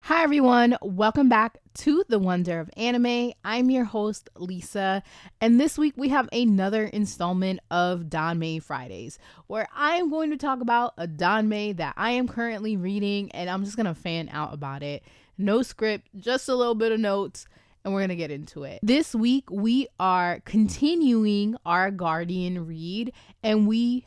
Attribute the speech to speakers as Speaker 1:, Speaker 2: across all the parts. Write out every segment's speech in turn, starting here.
Speaker 1: Hi everyone, welcome back to The Wonder of Anime. I'm your host, Lisa, and this week we have another installment of Danmei Fridays, where I am going to talk about a Danmei that I am currently reading, and I'm just going to fan out about it. No script, just a little bit of notes, and we're going to get into it. This week we are continuing our Guardian read, and I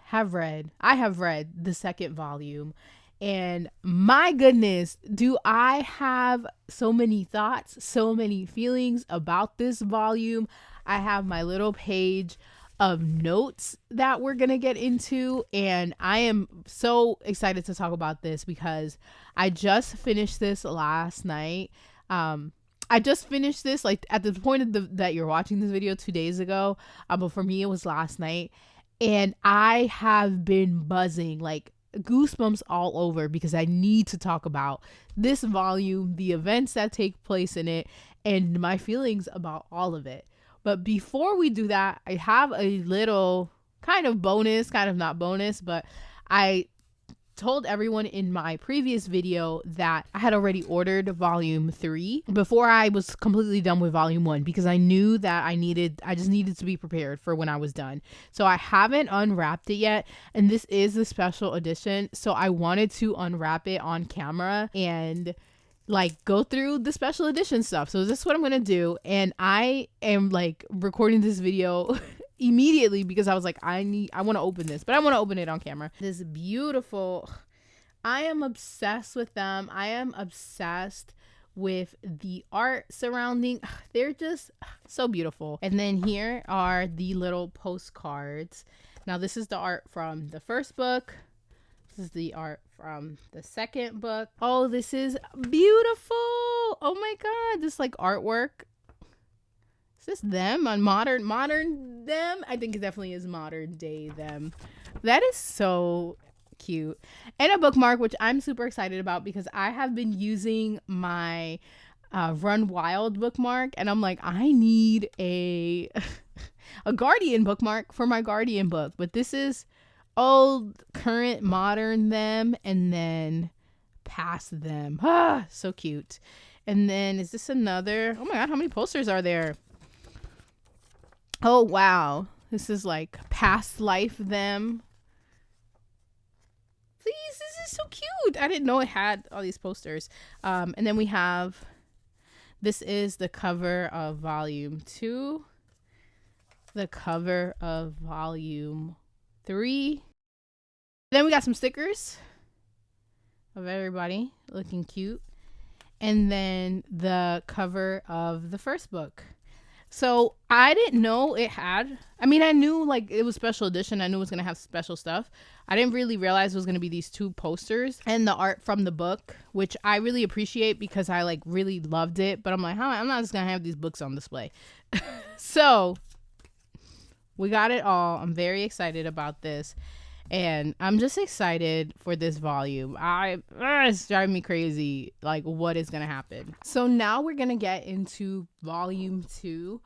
Speaker 1: have read the second volume. And my goodness, do I have so many thoughts, so many feelings about this volume. I have my little page of notes that we're going to get into. And I am so excited to talk about this because I just finished this last night. I just finished this like at the point of that you're watching this video 2 days ago. But for me, it was last night. And I have been buzzing like goosebumps all over because I need to talk about this volume, the events that take place in it, and my feelings about all of it. But before we do that, I have a little kind of bonus, kind of not bonus, but I told everyone in my previous video that I had already ordered volume 3 before I was completely done with volume 1 because I knew that I just needed to be prepared for when I was done. So I haven't unwrapped it yet, and this is the special edition, so I wanted to unwrap it on camera and like go through the special edition stuff. So this is what I'm gonna do, and I am like recording this video immediately because I was like, I want to open this, but I want to open it on camera. This beautiful, I am obsessed with them. I am obsessed with the art surrounding. They're just so beautiful. And then here are the little postcards. Now this is the art from the first book. This is the art from the second book. Oh, this is beautiful. Oh my God, this like artwork. Is this them on modern them? I think it definitely is modern day them. That is so cute. And a bookmark, which I'm super excited about because I have been using my Run Wild bookmark, and I'm like, I need a Guardian bookmark for my Guardian book. But this is old, current, modern them, and then past them. Ah, so cute. And then is this another? Oh my God, how many posters are there? Oh wow, this is like past life them. Please, this is so cute. I didn't know it had all these posters. And then we have, this is the cover of volume 2, the cover of volume 3. Then we got some stickers of everybody looking cute, and then the cover of the first book. So I didn't know it had, I mean, I knew like it was special edition. I knew it was going to have special stuff. I didn't really realize it was going to be these 2 posters and the art from the book, which I really appreciate because I like really loved it. But I'm like, I'm not just going to have these books on display. So we got it all. I'm very excited about this. And I'm just excited for this volume. It's driving me crazy, like what is going to happen. So now we're going to get into volume 2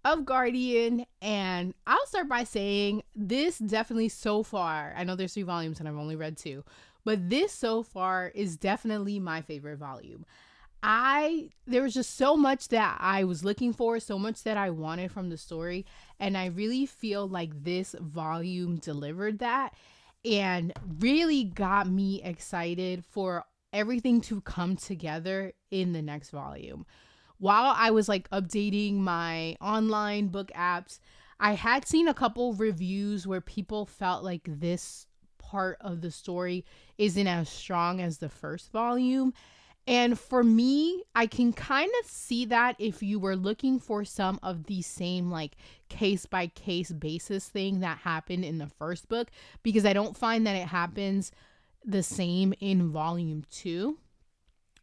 Speaker 1: of Guardian. And I'll start by saying this definitely so far, I know there's 3 volumes and I've only read 2, but this so far is definitely my favorite volume. There was just so much that I was looking for, so much that I wanted from the story, and I really feel like this volume delivered that and really got me excited for everything to come together in the next volume. While I was like updating my online book apps, I had seen a couple reviews where people felt like this part of the story isn't as strong as the first volume. And for me, I can kind of see that if you were looking for some of the same like case by case basis thing that happened in the first book, because I don't find that it happens the same in volume 2.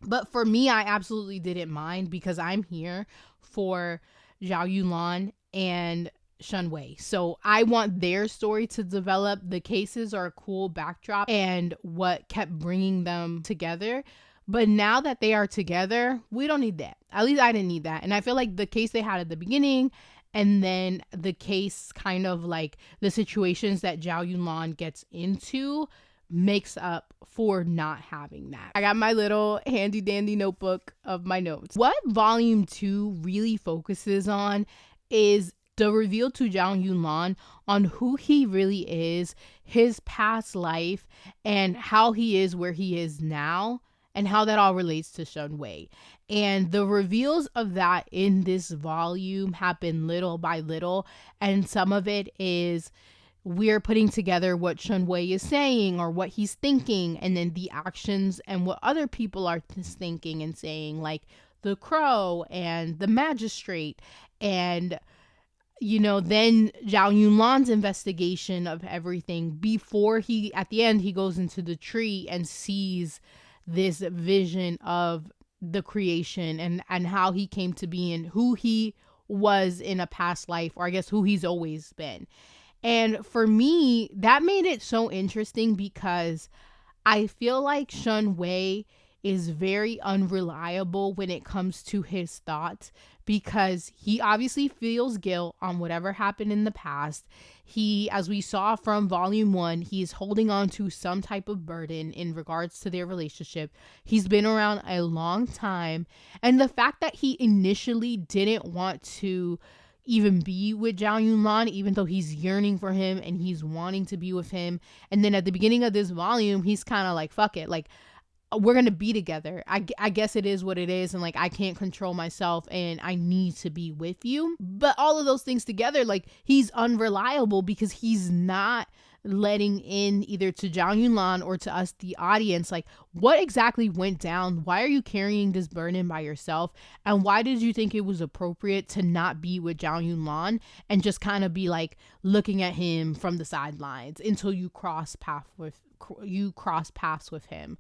Speaker 1: But for me, I absolutely didn't mind because I'm here for Zhao Yunlan and Shun Wei. So I want their story to develop. The cases are a cool backdrop and what kept bringing them together. But now that they are together, we don't need that. At least I didn't need that. And I feel like the case they had at the beginning, and then the case kind of like the situations that Zhao Yunlan gets into makes up for not having that. I got my little handy dandy notebook of my notes. What volume 2 really focuses on is the reveal to Zhao Yunlan on who he really is, his past life, and how he is where he is now, and how that all relates to Shen Wei. And the reveals of that in this volume happen little by little, and some of it is we're putting together what Shen Wei is saying or what he's thinking, and then the actions and what other people are thinking and saying, like the crow and the magistrate, and then Zhao Yunlan's investigation of everything before he, at the end, he goes into the tree and sees this vision of the creation and how he came to be and who he was in a past life, or I guess who he's always been. And for me, that made it so interesting because I feel like Shen Wei is very unreliable when it comes to his thoughts, because he obviously feels guilt on whatever happened in the past. He, as we saw from volume 1, he's holding on to some type of burden in regards to their relationship. He's been around a long time. And the fact that he initially didn't want to even be with Zhao Yunlan, even though he's yearning for him and he's wanting to be with him. And then at the beginning of this volume, he's kind of like, fuck it. Like, we're going to be together. I guess it is what it is. And like, I can't control myself and I need to be with you. But all of those things together, like, he's unreliable because he's not letting in either to Zhao Yunlan or to us, the audience, like, what exactly went down? Why are you carrying this burden by yourself? And why did you think it was appropriate to not be with Zhao Yunlan and just kind of be like looking at him from the sidelines until you cross paths with him?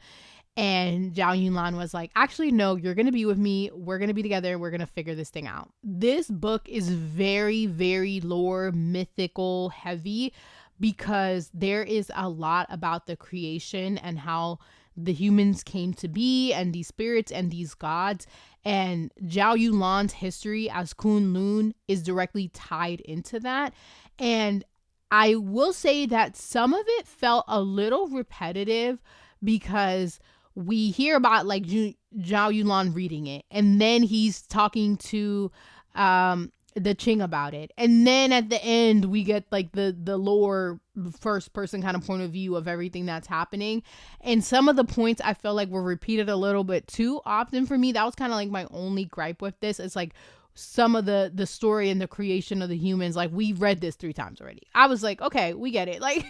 Speaker 1: And Zhao Yunlan was like, actually, no, you're going to be with me. We're going to be together. We're going to figure this thing out. This book is very, very lore, mythical heavy, because there is a lot about the creation and how the humans came to be and these spirits and these gods. And Zhao Yunlan's history as Kunlun is directly tied into that. And I will say that some of it felt a little repetitive because we hear about like Zhao Yunlan reading it, and then he's talking to the Qing about it, and then at the end we get like the lore first person kind of point of view of everything that's happening. And some of the points I felt like were repeated a little bit too often for me. That was kind of like my only gripe with this. It's like some of the story and the creation of the humans, like, we read this 3 times already. I was like, okay, we get it. Like,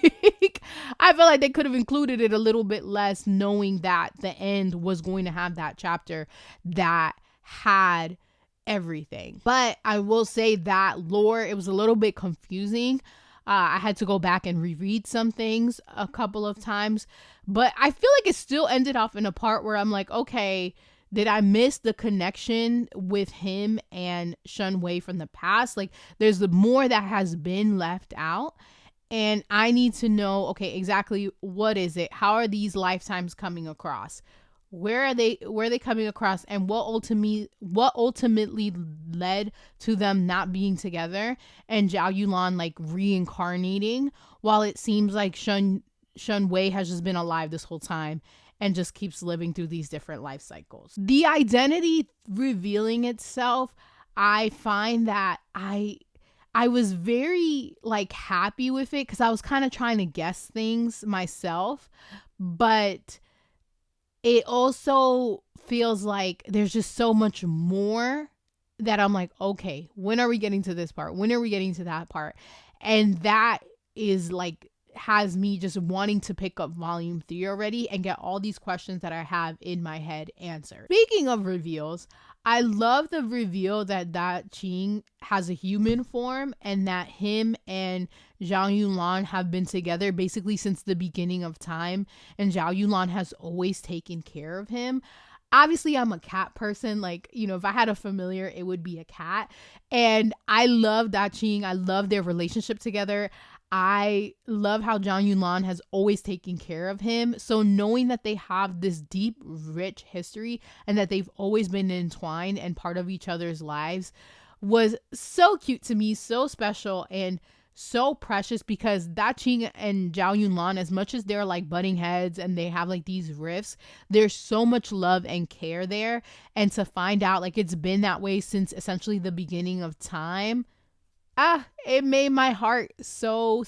Speaker 1: I feel like they could have included it a little bit less, knowing that the end was going to have that chapter that had everything. But I will say that lore, it was a little bit confusing. I had to go back and reread some things a couple of times, but I feel like it still ended off in a part where I'm like, okay, did I miss the connection with him and Shen Wei from the past? Like, there's more that has been left out, and I need to know, okay, exactly what is it? How are these lifetimes coming across? Where are they coming across, and what ultimately led to them not being together and Zhao Yunlan like reincarnating, while it seems like Shen Wei has just been alive this whole time and just keeps living through these different life cycles. The identity revealing itself, I find that I was very like happy with it, because I was kind of trying to guess things myself, but it also feels like there's just so much more that I'm like, okay, when are we getting to this part? When are we getting to that part? And that is like, has me just wanting to pick up volume 3 already and get all these questions that I have in my head answered. Speaking of reveals, I love the reveal that Qing has a human form, and that him and Zhao Yunlan have been together basically since the beginning of time, and Zhao Yunlan has always taken care of him. Obviously, I'm a cat person. Like, if I had a familiar, it would be a cat. And I love Qing. I love their relationship together. I love how Zhao Yunlan has always taken care of him. So knowing that they have this deep, rich history and that they've always been entwined and part of each other's lives was so cute to me, so special, and so precious because Daqing and Zhao Yunlan, as much as they're like butting heads and they have like these rifts, there's so much love and care there. And to find out like it's been that way since essentially the beginning of time, it made my heart so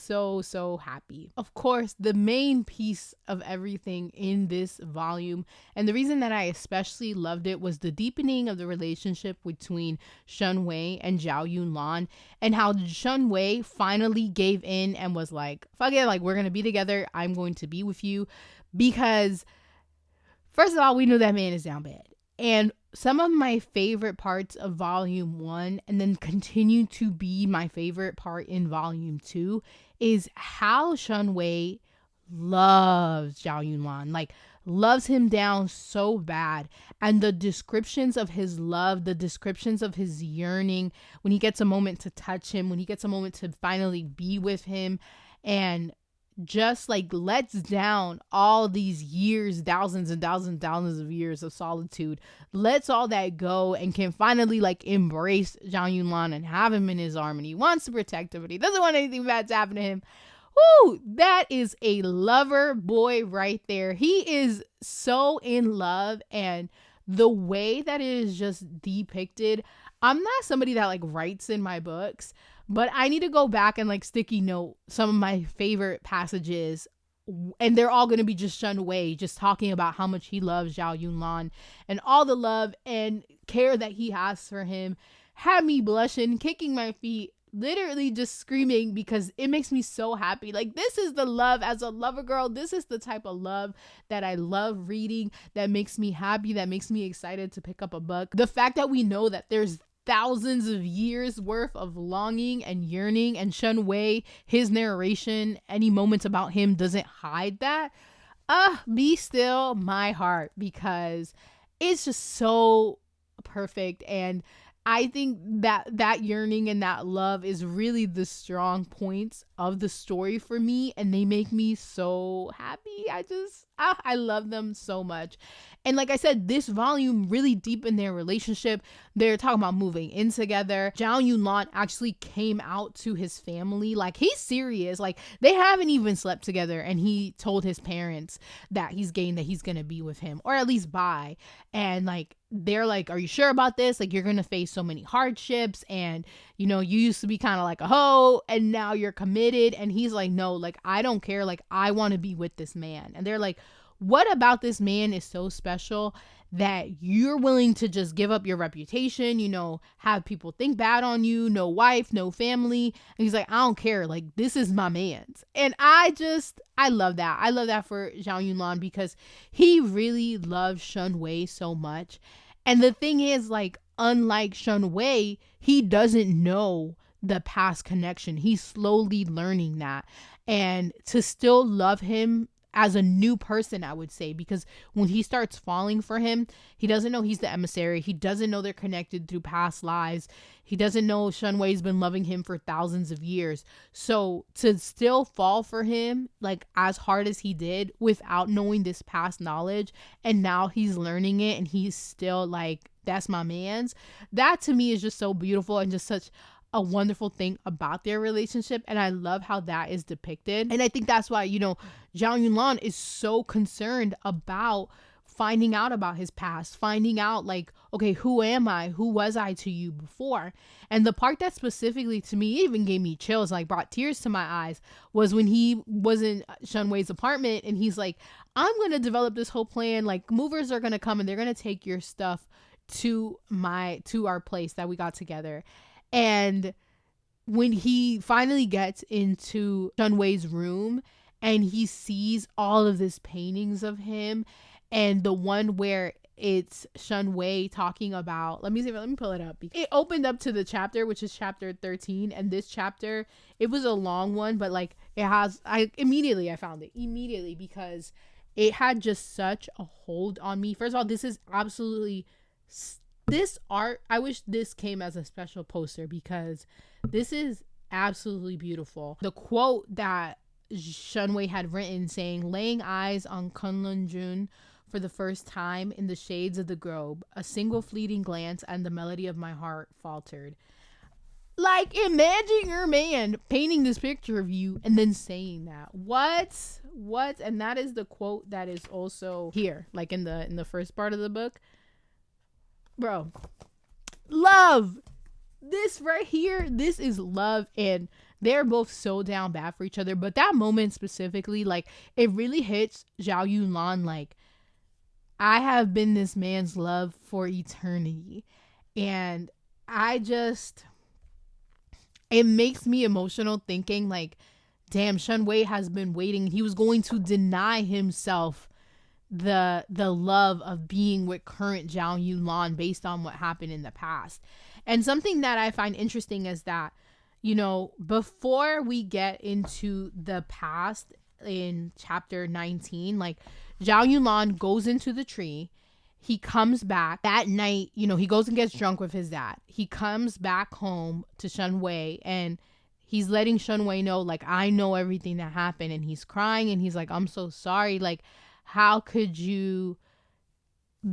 Speaker 1: happy. Of course, the main piece of everything in this volume, and the reason that I especially loved it, was the deepening of the relationship between Shen Wei and Zhao Yunlan, and how Shen Wei finally gave in and was like, fuck it, like, we're gonna be together, I'm going to be with you. Because first of all, we know that man is down bad. And some of my favorite parts of volume 1, and then continue to be my favorite part in volume 2, is how Shen Wei loves Zhao Yunlan, like loves him down so bad. And the descriptions of his love, the descriptions of his yearning, when he gets a moment to touch him, when he gets a moment to finally be with him, and just like lets down all these years, thousands and thousands and thousands of years of solitude, lets all that go and can finally like embrace Zhao Yunlan and have him in his arm, and he wants to protect him, but he doesn't want anything bad to happen to him. Woo, that is a lover boy right there. He is so in love, and the way that it is just depicted, I'm not somebody that like writes in my books, but I need to go back and like sticky note some of my favorite passages, and they're all going to be just Shen Wei just talking about how much he loves Zhao Yunlan and all the love and care that he has for him. Had me blushing, kicking my feet, literally just screaming because it makes me so happy. Like, this is the love as a lover girl. This is the type of love that I love reading, that makes me happy, that makes me excited to pick up a book. The fact that we know that there's thousands of years worth of longing and yearning, and Shen Wei, his narration, any moments about him doesn't hide that. Be still my heart, because it's just so perfect. And I think that yearning and that love is really the strong points of the story for me, and they make me so happy. I love them so much. And like I said, this volume really deepened their relationship. They're talking about moving in together. Zhao Yunlan actually came out to his family. Like, he's serious. Like, they haven't even slept together, and he told his parents that he's gay and that he's gonna be with him, or at least bi. And like, they're like, are you sure about this? Like, you're gonna face so many hardships, and you know, you used to be kind of like a hoe, and now you're committed. And he's like, no, like, I don't care, like, I want to be with this man. And they're like, what about this man is so special that you're willing to just give up your reputation, you know, have people think bad on you, no wife, no family? And he's like, I don't care, like, this is my man's. And I love that. I love that for Zhao Yunlan, because he really loves Shen Wei so much. And the thing is, like, unlike Shen Wei, he doesn't know the past connection. He's slowly learning that. And to still love him as a new person, I would say, because when he starts falling for him, he doesn't know he's the emissary. He doesn't know they're connected through past lives. He doesn't know Shen Wei's been loving him for thousands of years. So to still fall for him, like, as hard as he did without knowing this past knowledge, and now he's learning it and he's still like, that's my man's, that to me is just so beautiful and just such a wonderful thing about their relationship. And I love how that is depicted. And I think that's why, you know, Zhao Yunlan is so concerned about finding out about his past, finding out like, okay, who am I? Who was I to you before? And the part that specifically to me even gave me chills, like brought tears to my eyes, was when he was in Shen Wei's apartment and he's like, I'm going to develop this whole plan. Like, movers are going to come and they're going to take your stuff to our place that we got together. And when he finally gets into Shen Wei's room and he sees all of these paintings of him, and the one where it's Shen Wei talking about, let me pull it up. It opened up to the chapter, which is chapter 13. And this chapter, it was a long one, but like, I found it immediately because it had just such a hold on me. First of all, this is absolutely, this art, I wish this came as a special poster because this is absolutely beautiful. The quote that Shen Wei had written saying, laying eyes on Kunlun Jun for the first time in the shades of the grove, a single fleeting glance and the melody of my heart faltered. Like, imagine your man painting this picture of you and then saying that. What? And that is the quote that is also here, like in the first part of the book. Bro, love. This right here, this is love, and they're both so down bad for each other. But that moment specifically, like, it really hits Zhao Yunlan. Like, I have been this man's love for eternity, and it makes me emotional thinking, like, damn, Shen Wei has been waiting. He was going to deny himself the love of being with current Zhao Yunlan based on what happened in the past. And something that I find interesting is that, you know, before we get into the past in chapter 19, like, Zhao Yunlan goes into the tree. He comes back that night, you know, he goes and gets drunk with his dad. He comes back home to Shen Wei, and he's letting Shen Wei know, like, I know everything that happened. And he's crying, and he's like, I'm so sorry. Like, how could you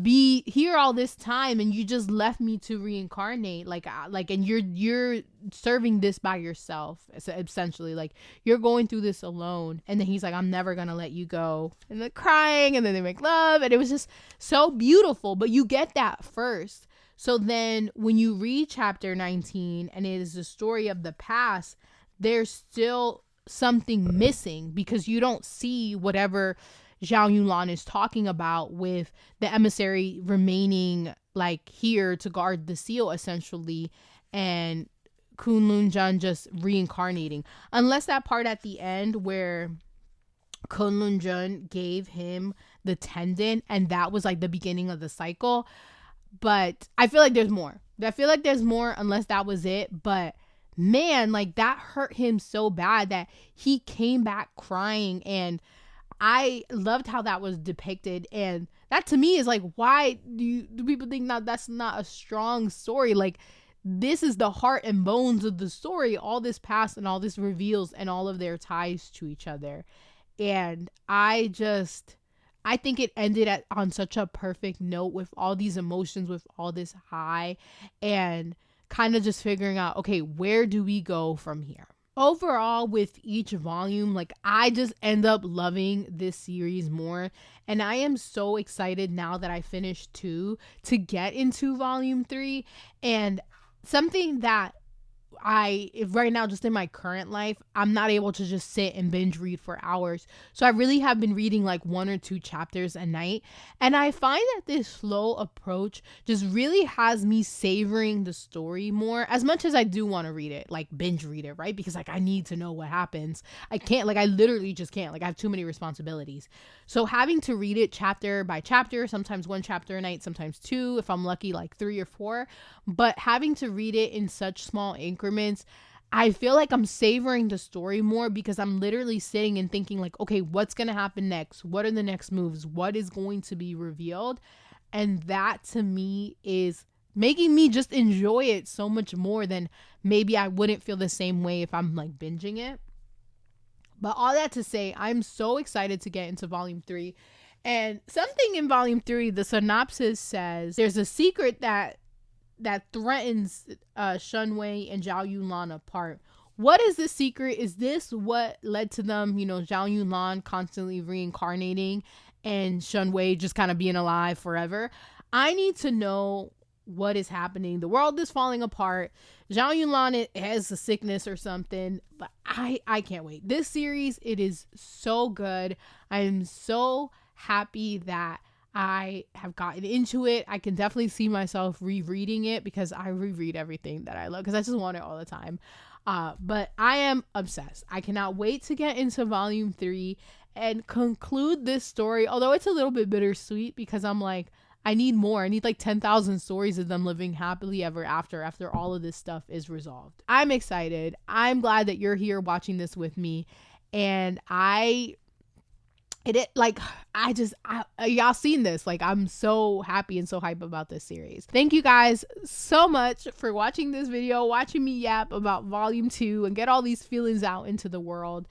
Speaker 1: be here all this time and you just left me to reincarnate? Like, and you're serving this by yourself, essentially. Like, you're going through this alone. And then he's like, I'm never gonna let you go. And they're crying, and then they make love, and it was just so beautiful. But you get that first. So then when you read chapter 19 and it is the story of the past, there's still something missing, because you don't see whatever Zhao Yunlan is talking about with the emissary remaining, like, here to guard the seal, essentially, and Kunlun Zhen just reincarnating. Unless that part at the end where Kunlun Zhen gave him the tendon, and that was like the beginning of the cycle. But I feel like there's more. Unless that was it. But man, like, that hurt him so bad that he came back crying, and I loved how that was depicted. And that to me is like, why do people think that's not a strong story? Like, this is the heart and bones of the story, all this past and all this reveals and all of their ties to each other. And I think it ended on such a perfect note, with all these emotions, with all this high, and kind of just figuring out, okay, where do we go from here? Overall, with each volume, like, I just end up loving this series more. And I am so excited now that I finished 2 to get into volume 3. And something that right now, just in my current life, I'm not able to just sit and binge read for hours. So I really have been reading like 1 or 2 chapters a night. And I find that this slow approach just really has me savoring the story more, as much as I do want to read it, like binge read it, right? Because like, I need to know what happens. I can't, like, I literally just can't, like, I have too many responsibilities. So having to read it chapter by chapter, sometimes 1 chapter a night, sometimes 2, if I'm lucky, like 3 or 4, but having to read it in such small increments, I feel like I'm savoring the story more, because I'm literally sitting and thinking, like, okay, what's going to happen next? What are the next moves? What is going to be revealed? And that to me is making me just enjoy it so much more than maybe I wouldn't feel the same way if I'm like binging it. But all that to say, I'm so excited to get into volume 3. And something in volume 3, the synopsis says there's a secret that threatens Shen Wei and Zhao Yunlan apart. What is this secret? Is this what led to them, you know, Zhao Yunlan constantly reincarnating and Shen Wei just kind of being alive forever? I need to know what is happening. The world is falling apart. Zhao Yunlan has a sickness or something, but I can't wait. This series, it is so good. I am so happy that I have gotten into it. I can definitely see myself rereading it, because I reread everything that I love, because I just want it all the time. But I am obsessed. I cannot wait to get into volume 3 and conclude this story, although it's a little bit bittersweet, because I'm like, I need more. I need like 10,000 stories of them living happily ever after all of this stuff is resolved. I'm excited. I'm glad that you're here watching this with me. And y'all seen this. Like, I'm so happy and so hype about this series. Thank you guys so much for watching this video, watching me yap about volume 2 and get all these feelings out into the world.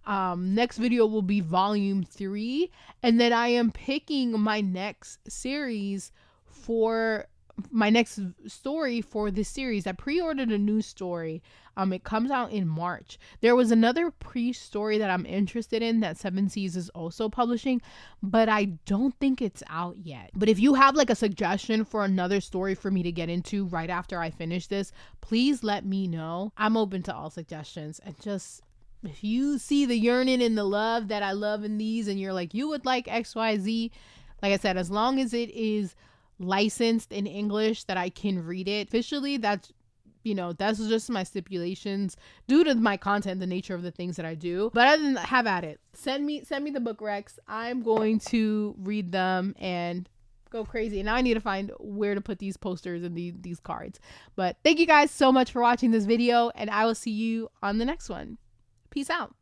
Speaker 1: Next video will be volume 3, and then I am picking my next series for my next story for this series. I pre-ordered a new story. It comes out in March. There was another story that I'm interested in that Seven Seas is also publishing, but I don't think it's out yet. But if you have like a suggestion for another story for me to get into right after I finish this, please let me know. I'm open to all suggestions. And just, if you see the yearning and the love that I love in these, and you're like, you would like XYZ, like I said, as long as it is licensed in English that I can read it officially, that's just my stipulations due to my content, the nature of the things that I do. But other than that, have at it. Send me the book recs. I'm going to read them and go crazy. And now I need to find where to put these posters and these cards. But thank you guys so much for watching this video, and I will see you on the next one. Peace out.